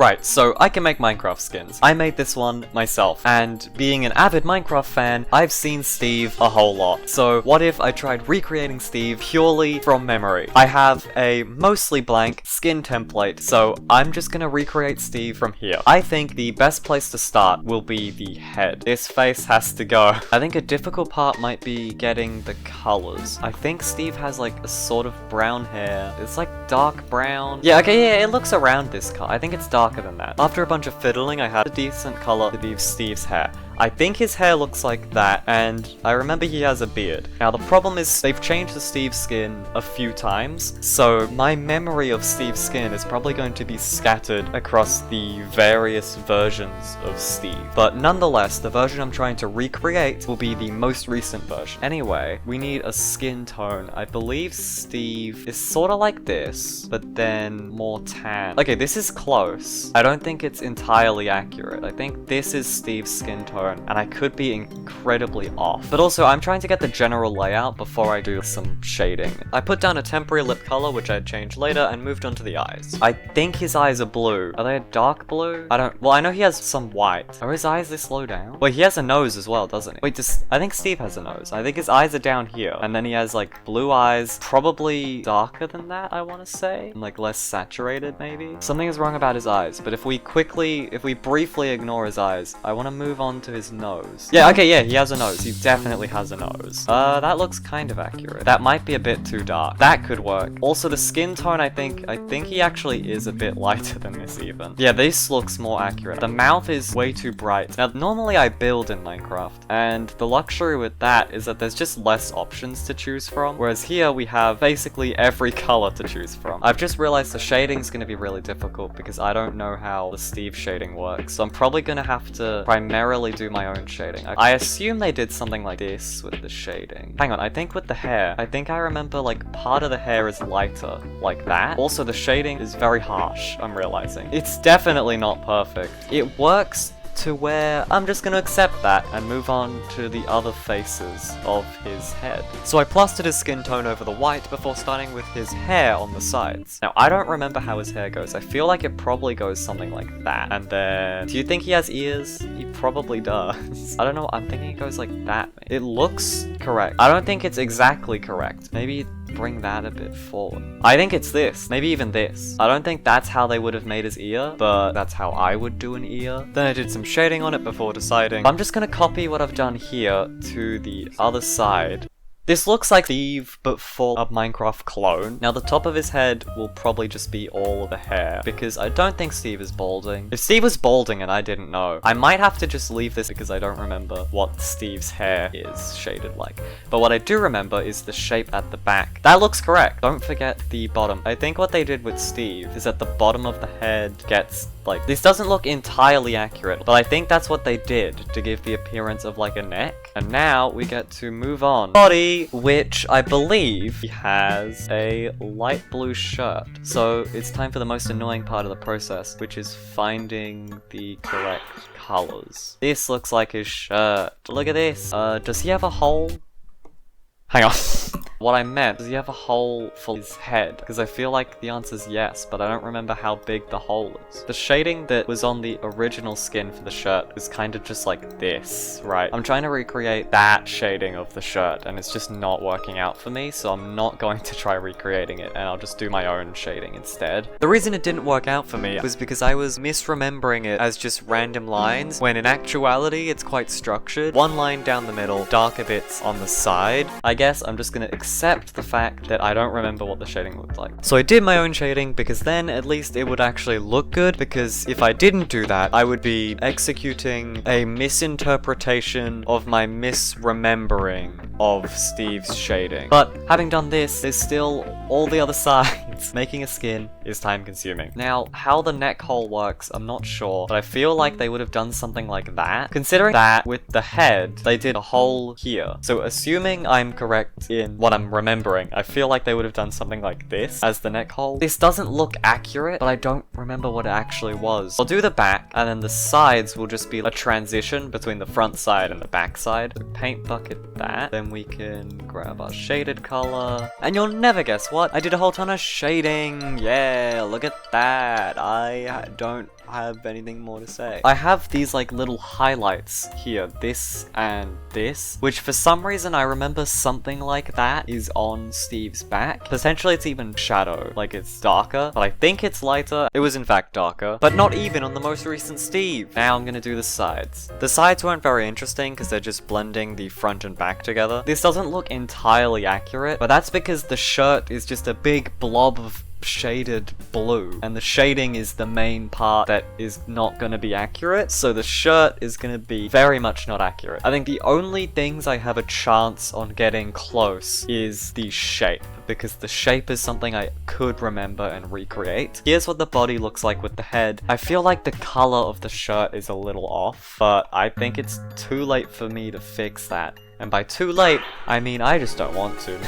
Right, so I can make Minecraft skins. I made this one myself, and being an avid Minecraft fan, I've seen Steve a whole lot. So what if I tried recreating Steve purely from memory? I have a mostly blank skin template, so I'm just gonna recreate Steve from here. I think the best place to start will be the head. This face has to go. I think a difficult part might be getting the colors. I think Steve has like a sort of brown hair. It's like dark brown. Yeah, okay, yeah, it looks around this color. I think it's darker than that. After a bunch of fiddling, I had a decent color to be Steve's hair. I think his hair looks like that, and I remember he has a beard. Now the problem is they've changed the Steve skin a few times, so my memory of Steve's skin is probably going to be scattered across the various versions of Steve. But nonetheless, the version I'm trying to recreate will be the most recent version. Anyway, we need a skin tone. I believe Steve is sort of like this, but then more tan. Okay, this is close. I don't think it's entirely accurate. I think this is Steve's skin tone, and I could be incredibly off. But also, I'm trying to get the general layout before I do some shading. I put down a temporary lip color, which I'd change later, and moved on to the eyes. I think his eyes are blue. Are they a dark blue? Well, I know he has some white. Are his eyes this low down? Wait, he has a nose as well, doesn't he? Wait, I think Steve has a nose. I think his eyes are down here, and then he has like blue eyes, probably darker than that, I want to say. And, like less saturated, maybe? Something is wrong about his eyes, but if we briefly ignore his eyes, I want to move on to his nose. Yeah, okay, yeah, he has a nose. He definitely has a nose. That looks kind of accurate. That might be a bit too dark. That could work. Also, the skin tone, I think he actually is a bit lighter than this even. Yeah, this looks more accurate. The mouth is way too bright. Now, normally I build in Minecraft, and the luxury with that is that there's just less options to choose from, whereas here we have basically every color to choose from. I've just realized the shading's gonna be really difficult because I don't know how the Steve shading works, so I'm probably gonna have to primarily do my own shading. I assume they did something like this with the shading. Hang on, I think with the hair, I think I remember like part of the hair is lighter, like that. Also, the shading is very harsh, I'm realizing. It's definitely not perfect. It works to where I'm just gonna accept that and move on to the other faces of his head. So I plastered his skin tone over the white before starting with his hair on the sides. Now, I don't remember how his hair goes. I feel like it probably goes something like that. And then, do you think he has ears? He probably does. I don't know, I'm thinking it goes like that. It looks correct. I don't think it's exactly correct. Maybe bring that a bit forward. I think it's this. Maybe even this. I don't think that's how they would have made his ear, but that's how I would do an ear. Then I did some shading on it before deciding. I'm just gonna copy what I've done here to the other side. This looks like Steve, but for a Minecraft clone. Now, the top of his head will probably just be all of the hair, because I don't think Steve is balding. If Steve was balding and I didn't know, I might have to just leave this because I don't remember what Steve's hair is shaded like. But what I do remember is the shape at the back. That looks correct. Don't forget the bottom. I think what they did with Steve is that the bottom of the head gets like, this doesn't look entirely accurate, but I think that's what they did to give the appearance of like a neck. And now we get to move on. Body, which I believe he has a light blue shirt. So it's time for the most annoying part of the process, which is finding the correct colors. This looks like his shirt. Look at this. Does he have a hole? Hang on. What I meant, does he have a hole for his head? Because I feel like the answer's yes, but I don't remember how big the hole is. The shading that was on the original skin for the shirt was kind of just like this, right? I'm trying to recreate that shading of the shirt, and it's just not working out for me, so I'm not going to try recreating it, and I'll just do my own shading instead. The reason it didn't work out for me was because I was misremembering it as just random lines, when in actuality, it's quite structured. One line down the middle, darker bits on the side. I guess I'm just gonna accept the fact that I don't remember what the shading looked like. So I did my own shading because then at least it would actually look good, because if I didn't do that, I would be executing a misinterpretation of my misremembering of Steve's shading. But having done this, there's still all the other sides. Making a skin is time consuming. Now, how the neck hole works, I'm not sure, but I feel like they would have done something like that. Considering that with the head, they did a hole here. So assuming I'm correct in what I'm remembering, I feel like they would have done something like this as the neck hole. This doesn't look accurate, but I don't remember what it actually was. I'll do the back, and then the sides will just be a transition between the front side and the back side. So paint bucket that. Then we can grab our shaded color. And you'll never guess what? I did a whole ton of shading. Yeah, look at that. I don't have anything more to say. I have these like little highlights here, this and this, which for some reason I remember something like that is on Steve's back. Potentially it's even shadow, like it's darker, but I think it's lighter. It was in fact darker, but not even on the most recent Steve. Now I'm gonna do the sides. The sides weren't very interesting because they're just blending the front and back together. This doesn't look entirely accurate, but that's because the shirt is just a big blob of shaded blue, and the shading is the main part that is not going to be accurate, so the shirt is going to be very much not accurate. I think the only things I have a chance on getting close is the shape, because the shape is something I could remember and recreate. Here's what the body looks like with the head. I feel like the color of the shirt is a little off, but I think it's too late for me to fix that. And by too late, I mean I just don't want to.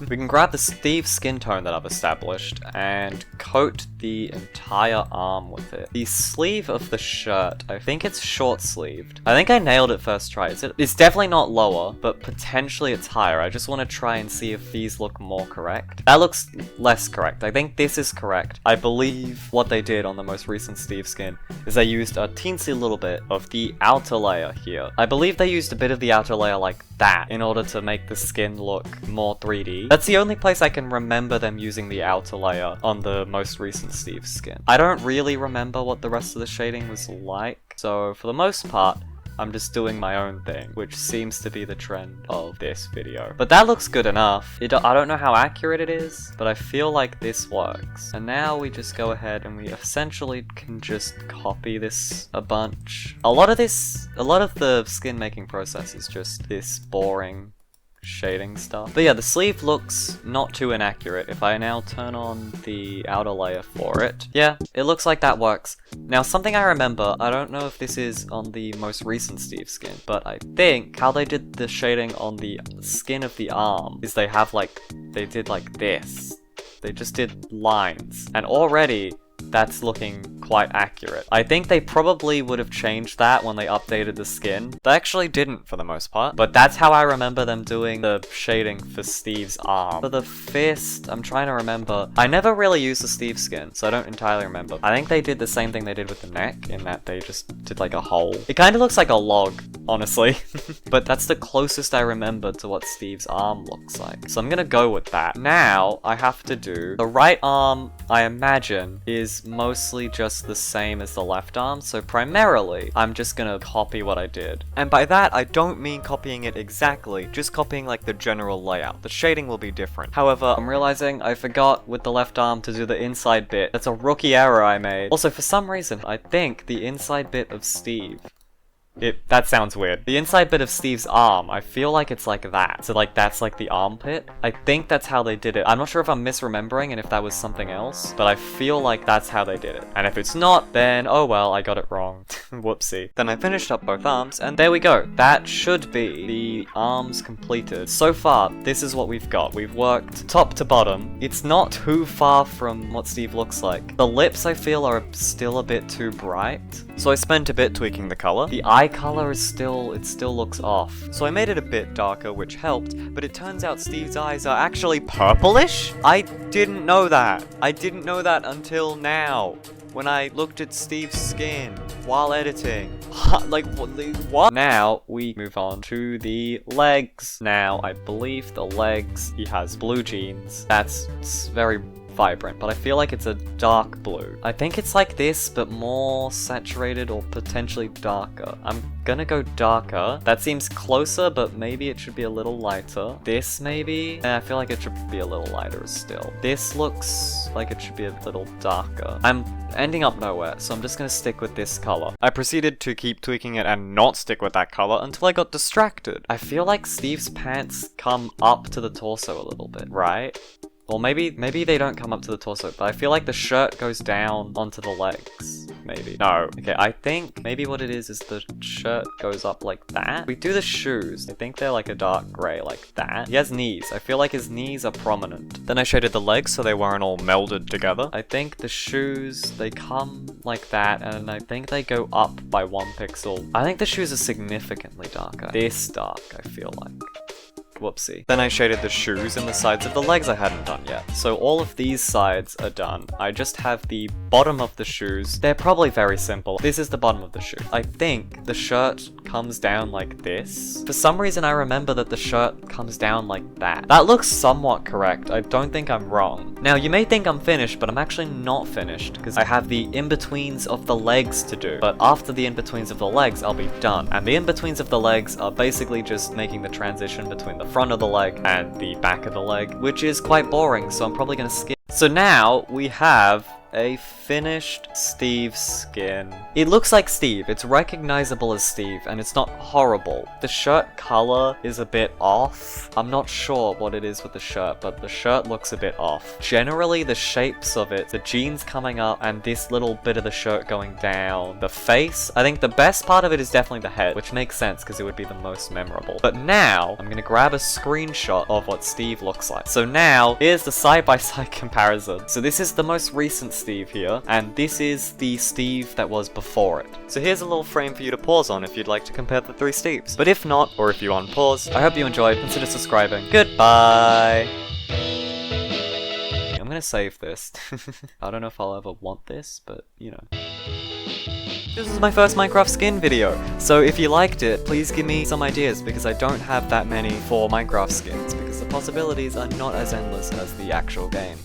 We can grab the Steve skin tone that I've established and coat the entire arm with it. The sleeve of the shirt, I think it's short sleeved. I think I nailed it first try. It's definitely not lower, but potentially it's higher. I just want to try and see if these look more correct. That looks less correct. I think this is correct. I believe what they did on the most recent Steve skin is they used a teensy little bit of the outer layer here. I believe they used a bit of the outer layer like that in order to make the skin look more 3D. That's the only place I can remember them using the outer layer on the most recent Steve skin. I don't really remember what the rest of the shading was like, so for the most part, I'm just doing my own thing, which seems to be the trend of this video. But that looks good enough. I don't know how accurate it is, but I feel like this works. And now we just go ahead and we essentially can just copy this a bunch. A lot of the skin making process is just this boring shading stuff. But yeah, the sleeve looks not too inaccurate. If I now turn on the outer layer for it, yeah, it looks like that works. Now, something I remember, I don't know if this is on the most recent Steve skin, but I think how they did the shading on the skin of the arm is they did like this. They just did lines, and already that's looking quite accurate. I think they probably would have changed that when they updated the skin. They actually didn't for the most part, but that's how I remember them doing the shading for Steve's arm. For the fist, I'm trying to remember. I never really used the Steve skin, so I don't entirely remember. I think they did the same thing they did with the neck, in that they just did like a hole. It kind of looks like a log, honestly. But that's the closest I remember to what Steve's arm looks like. So I'm gonna go with that. Now, I have to do the right arm, I imagine, is mostly just the same as the left arm, so primarily I'm just gonna copy what I did. And by that I don't mean copying it exactly, just copying like the general layout. The shading will be different. However, I'm realizing I forgot with the left arm to do the inside bit. That's a rookie error I made. Also, for some reason, I think the inside bit of Steve, that sounds weird. The inside bit of Steve's arm, I feel like it's like that. So like that's like the armpit. I think that's how they did it. I'm not sure if I'm misremembering and if that was something else, but I feel like that's how they did it. And if it's not, then oh well, I got it wrong. Whoopsie. Then I finished up both arms, and there we go. That should be the arms completed. So far, this is what we've got. We've worked top to bottom. It's not too far from what Steve looks like. The lips, I feel, are still a bit too bright, so I spent a bit tweaking the color. The eye color is still looks off. So I made it a bit darker, which helped, but it turns out Steve's eyes are actually purplish? I didn't know that. I didn't know that until now, when I looked at Steve's skin while editing. Like, what? Now, we move on to the legs. Now, I believe the legs, he has blue jeans. That's very vibrant, but I feel like it's a dark blue. I think it's like this, but more saturated or potentially darker. I'm gonna go darker. That seems closer, but maybe it should be a little lighter. This maybe? I feel like it should be a little lighter still. This looks like it should be a little darker. I'm ending up nowhere, so I'm just gonna stick with this color. I proceeded to keep tweaking it and not stick with that color until I got distracted. I feel like Steve's pants come up to the torso a little bit, right? Well, maybe they don't come up to the torso, but I feel like the shirt goes down onto the legs. Maybe. No. Okay, I think maybe what it is the shirt goes up like that. We do the shoes. I think they're like a dark gray like that. He has knees. I feel like his knees are prominent. Then I shaded the legs so they weren't all melded together. I think the shoes, they come like that, and I think they go up by 1 pixel. I think the shoes are significantly darker. This dark, I feel like. whoopsie. Then I shaded the shoes and the sides of the legs I hadn't done yet. So all of these sides are done. I just have the bottom of the shoes. They're probably very simple. This is the bottom of the shoe. I think the shirt comes down like this. For some reason I remember that the shirt comes down like that. That looks somewhat correct. I don't think I'm wrong. Now you may think I'm finished, but I'm actually not finished because I have the in-betweens of the legs to do. But after the in-betweens of the legs, I'll be done. And the in-betweens of the legs are basically just making the transition between the front of the leg and the back of the leg, which is quite boring, so I'm probably gonna skip. So now we have a finished Steve skin. It looks like Steve, it's recognizable as Steve, and it's not horrible. The shirt color is a bit off. I'm not sure what it is with the shirt, but the shirt looks a bit off. Generally, the shapes of it, the jeans coming up, and this little bit of the shirt going down. The face, I think the best part of it is definitely the head, which makes sense because it would be the most memorable. But now, I'm gonna grab a screenshot of what Steve looks like. So now, here's the side-by-side comparison. So this is the most recent Steve here, and this is the Steve that was before it. So here's a little frame for you to pause on if you'd like to compare the three Steves. But if not, or if you unpause, I hope you enjoyed, consider subscribing. Goodbye! I'm gonna save this. I don't know if I'll ever want this, but you know. This is my first Minecraft skin video, so if you liked it, please give me some ideas because I don't have that many for Minecraft skins because the possibilities are not as endless as the actual game.